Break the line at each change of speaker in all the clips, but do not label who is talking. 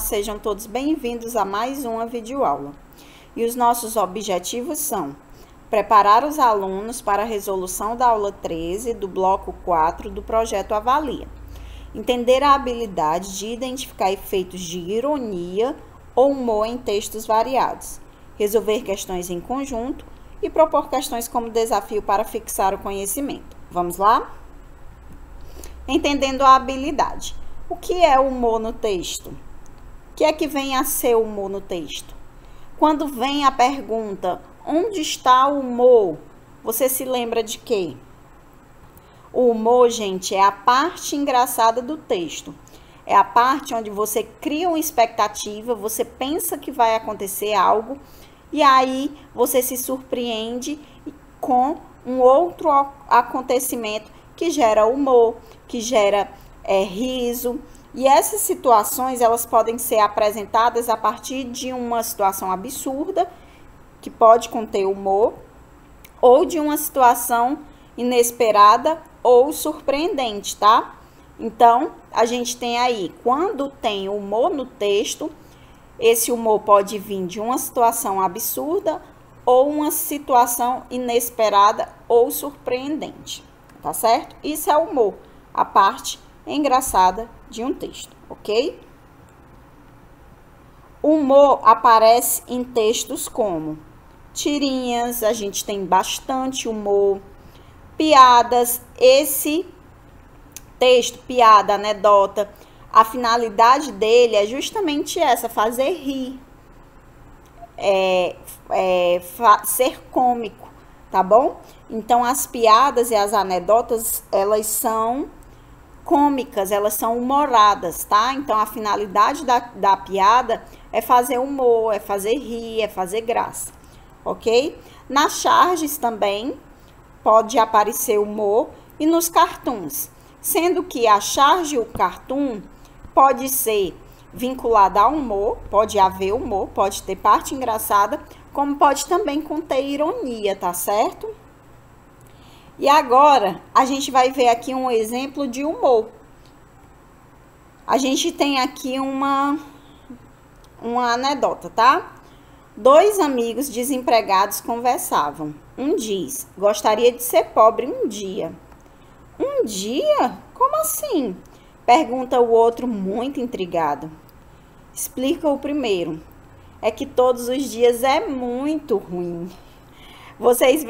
sejam todos bem-vindos a mais uma videoaula. E os nossos objetivos são preparar os alunos para a resolução da aula 13 do bloco 4 do projeto Avalia. Entender a habilidade de identificar efeitos de ironia ou humor em textos variados. Resolver questões em conjunto e propor questões como desafio para fixar o conhecimento. Vamos lá? Entendendo a habilidade. O que é humor no texto? O que é que vem a ser humor no texto? Quando vem a pergunta, onde está o humor? Você se lembra de quê? O humor, gente, é a parte engraçada do texto. É a parte onde você cria uma expectativa, você pensa que vai acontecer algo, e aí você se surpreende com um outro acontecimento que gera humor, que gera riso. E essas situações, elas podem ser apresentadas a partir de uma situação absurda, que pode conter humor, ou de uma situação inesperada ou surpreendente, tá? Então, a gente tem aí, quando tem humor no texto, esse humor pode vir de uma situação absurda ou uma situação inesperada ou surpreendente, tá certo? Isso é humor, a parte engraçada de um texto, ok? O humor aparece em textos como tirinhas, a gente tem bastante humor, piadas. Esse texto, piada, anedota, a finalidade dele é justamente essa, fazer rir, ser cômico, tá bom? Então, as piadas e as anedotas, elas são cômicas, elas são humoradas, tá? Então, a finalidade da piada é fazer humor, é fazer rir, é fazer graça, ok? Nas charges também pode aparecer humor e nos cartoons, sendo que a charge e o cartoon pode ser vinculada ao humor, pode haver humor, pode ter parte engraçada, como pode também conter ironia, tá certo? E agora, a gente vai ver aqui um exemplo de humor. A gente tem aqui uma anedota, tá? Dois amigos desempregados conversavam. Um diz, gostaria de ser pobre um dia. Um dia? Como assim? Pergunta o outro, muito intrigado. Explica o primeiro. É que todos os dias é muito ruim. Vocês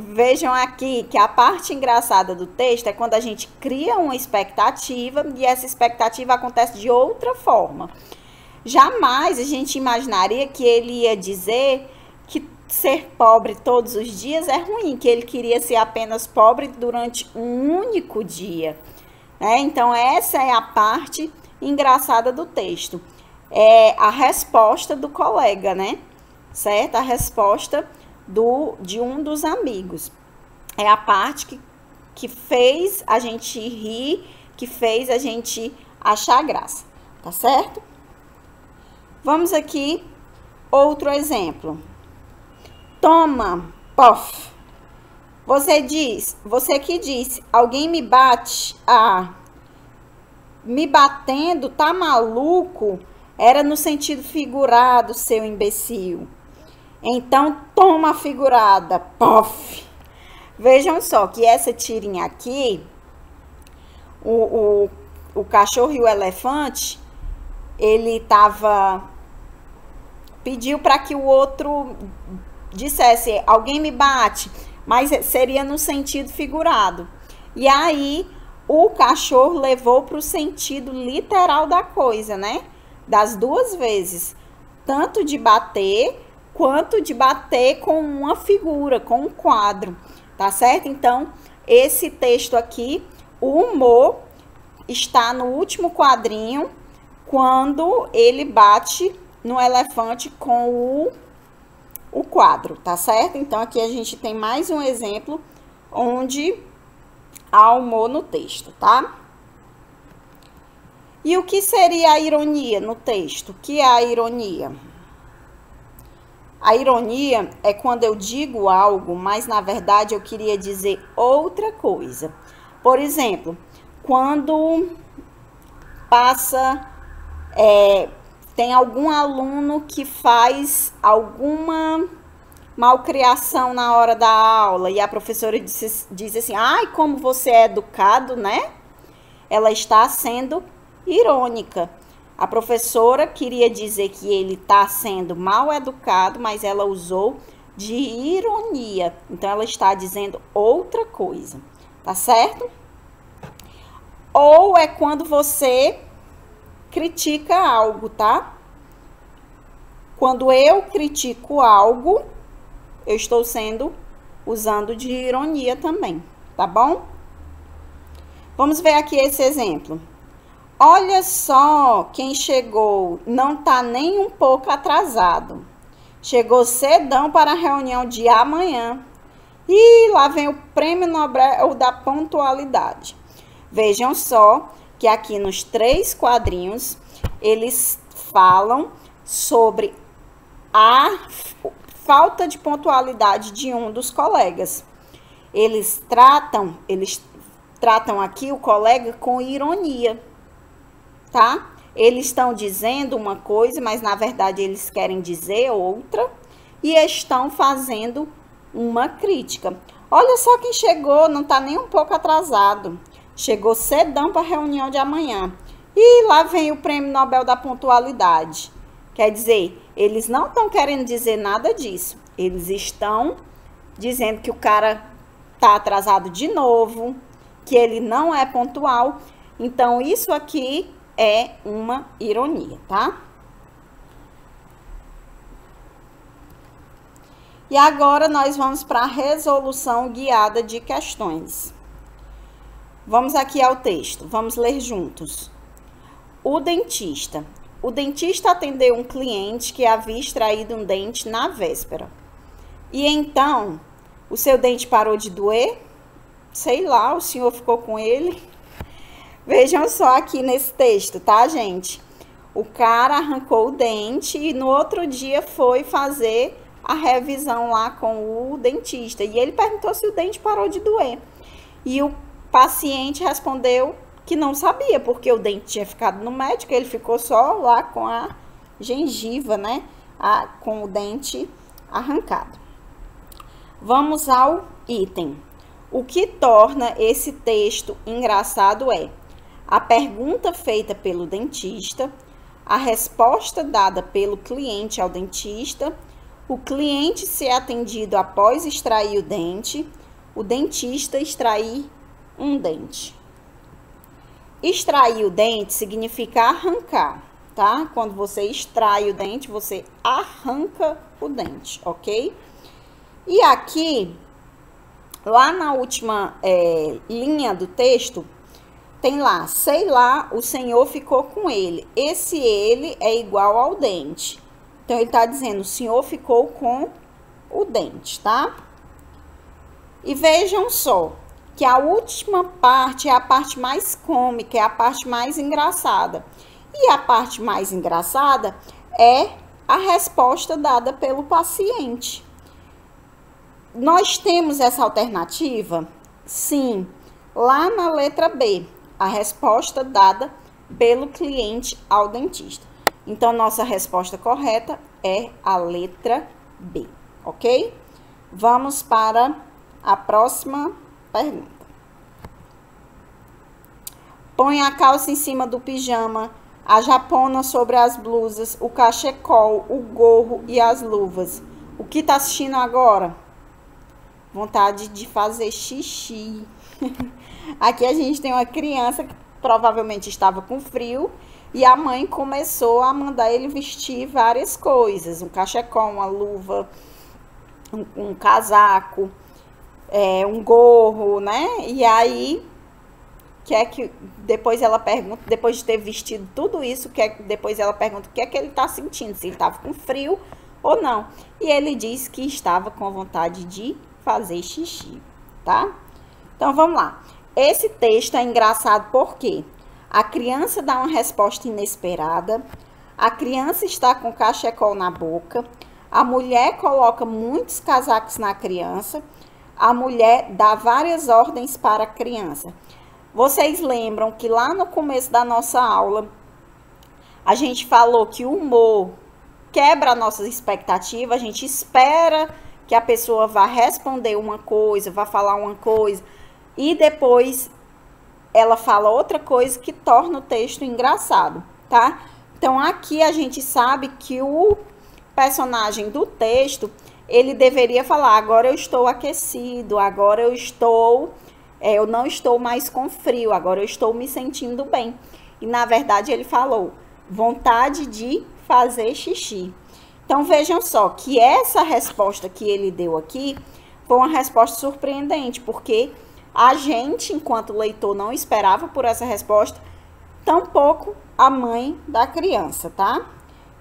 vejam aqui que a parte engraçada do texto é quando a gente cria uma expectativa e essa expectativa acontece de outra forma. Jamais a gente imaginaria que ele ia dizer que ser pobre todos os dias é ruim, que ele queria ser apenas pobre durante um único dia, né? Então, essa é a parte engraçada do texto. É a resposta do colega, né? Certo? A resposta de um dos amigos. É a parte que fez a gente rir, que fez a gente achar graça, tá certo? Vamos aqui, outro exemplo. Toma, pof. Você que disse, alguém me bate, me batendo, tá maluco? Era no sentido figurado, seu imbecil. Então, toma a figurada, pof. Vejam só que essa tirinha aqui, o cachorro e o elefante, ele pediu para que o outro dissesse, alguém me bate, mas seria no sentido figurado. E aí, o cachorro levou para o sentido literal da coisa, né? Das duas vezes, tanto de bater, quanto de bater com uma figura, com um quadro, tá certo? Então, esse texto aqui, o humor está no último quadrinho, quando ele bate no elefante com o quadro, tá certo? Então, aqui a gente tem mais um exemplo onde há humor no texto, tá? E o que seria a ironia no texto? O que é a ironia? A ironia é quando eu digo algo, mas na verdade eu queria dizer outra coisa. Por exemplo, quando passa Tem algum aluno que faz alguma malcriação na hora da aula e a professora diz assim: ai, como você é educado, né? Ela está sendo irônica. A professora queria dizer que ele está sendo mal educado, mas ela usou de ironia. Então, ela está dizendo outra coisa, tá certo? Ou é quando você critica algo, tá? Quando eu critico algo, eu estou usando de ironia também, tá bom? Vamos ver aqui esse exemplo. Olha só quem chegou, não tá nem um pouco atrasado. Chegou cedão para a reunião de amanhã. E lá vem o Prêmio Nobel da Pontualidade. Vejam só que aqui nos 3 quadrinhos, eles falam sobre a falta de pontualidade de um dos colegas. Eles tratam aqui o colega com ironia, tá? Eles estão dizendo uma coisa, mas na verdade eles querem dizer outra e estão fazendo uma crítica. Olha só quem chegou, não tá nem um pouco atrasado. Chegou cedão para a reunião de amanhã. E lá vem o Prêmio Nobel da Pontualidade. Quer dizer, eles não estão querendo dizer nada disso. Eles estão dizendo que o cara tá atrasado de novo, que ele não é pontual. Então, isso aqui é uma ironia, tá? E agora nós vamos para a resolução guiada de questões. Vamos aqui ao texto, vamos ler juntos. O dentista. O dentista atendeu um cliente que havia extraído um dente na véspera. E então, o seu dente parou de doer? Sei lá, o senhor ficou com ele? Vejam só aqui nesse texto, tá, gente? O cara arrancou o dente e no outro dia foi fazer a revisão lá com o dentista. E ele perguntou se o dente parou de doer. E o paciente respondeu que não sabia, porque o dente tinha ficado no médico, ele ficou só lá com a gengiva, né? Com o dente arrancado. Vamos ao item. O que torna esse texto engraçado é a pergunta feita pelo dentista, a resposta dada pelo cliente ao dentista, o cliente ser atendido após extrair o dentista extrair um dente. Extrair o dente significa arrancar, tá? Quando você extrai o dente, você arranca o dente, ok? E aqui, lá na última linha do texto, tem lá, sei lá, o senhor ficou com ele. Esse ele é igual ao dente. Então, ele tá dizendo, o senhor ficou com o dente, tá? E vejam só, que a última parte é a parte mais cômica, é a parte mais engraçada. E a parte mais engraçada é a resposta dada pelo paciente. Nós temos essa alternativa? Sim, lá na letra B, a resposta dada pelo cliente ao dentista. Então, nossa resposta correta é a letra B, ok? Vamos para a próxima pergunta. Põe a calça em cima do pijama, a japona sobre as blusas, o cachecol, o gorro e as luvas. O que tá assistindo agora? Vontade de fazer xixi. Aqui a gente tem uma criança que provavelmente estava com frio e a mãe começou a mandar ele vestir várias coisas. Um cachecol, uma luva, um casaco, um gorro, né? E aí, depois ela pergunta, depois de ter vestido tudo isso, depois ela pergunta o que é que ele tá sentindo, se ele estava com frio ou não. E ele diz que estava com vontade de fazer xixi, tá? Então, vamos lá. Esse texto é engraçado porque a criança dá uma resposta inesperada, a criança está com cachecol na boca, a mulher coloca muitos casacos na criança, a mulher dá várias ordens para a criança. Vocês lembram que lá no começo da nossa aula, A gente falou que o humor quebra a nossa expectativa, a gente espera que a pessoa vá responder uma coisa, vá falar uma coisa, e depois ela fala outra coisa que torna o texto engraçado, tá? Então, aqui a gente sabe que o personagem do texto, ele deveria falar, agora eu estou aquecido, agora eu não estou mais com frio, agora eu estou me sentindo bem. E, na verdade, ele falou, vontade de fazer xixi. Então, vejam só que essa resposta que ele deu aqui foi uma resposta surpreendente, porque a gente, enquanto leitor, não esperava por essa resposta, tampouco a mãe da criança, tá?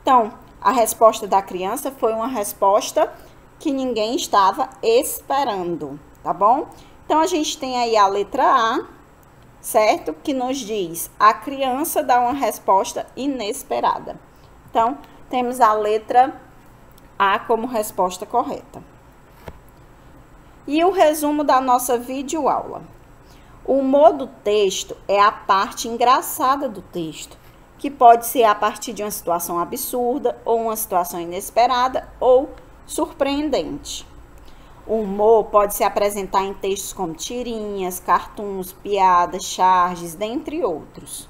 Então, a resposta da criança foi uma resposta que ninguém estava esperando, tá bom? Então, a gente tem aí a letra A, certo? Que nos diz, a criança dá uma resposta inesperada. Então, temos a letra A como resposta correta. E o resumo da nossa videoaula. O humor do texto é a parte engraçada do texto, que pode ser a partir de uma situação absurda, ou uma situação inesperada, ou surpreendente. O humor pode se apresentar em textos como tirinhas, cartoons, piadas, charges, dentre outros.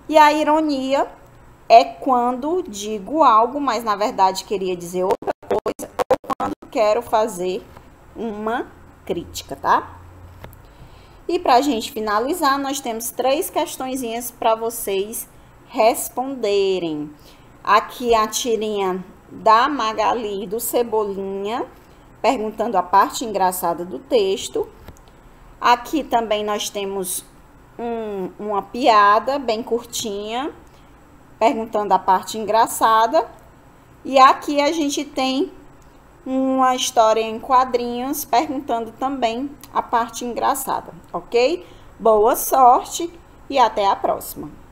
E a ironia é quando digo algo, mas na verdade queria dizer outra coisa, ou quando quero fazer uma crítica, tá? E para a gente finalizar, nós temos 3 questõezinhas para vocês responderem. Aqui a tirinha da Magali e do Cebolinha, perguntando a parte engraçada do texto. Aqui também nós temos uma piada bem curtinha, perguntando a parte engraçada. E aqui a gente tem uma história em quadrinhos, perguntando também a parte engraçada, ok? Boa sorte e até a próxima!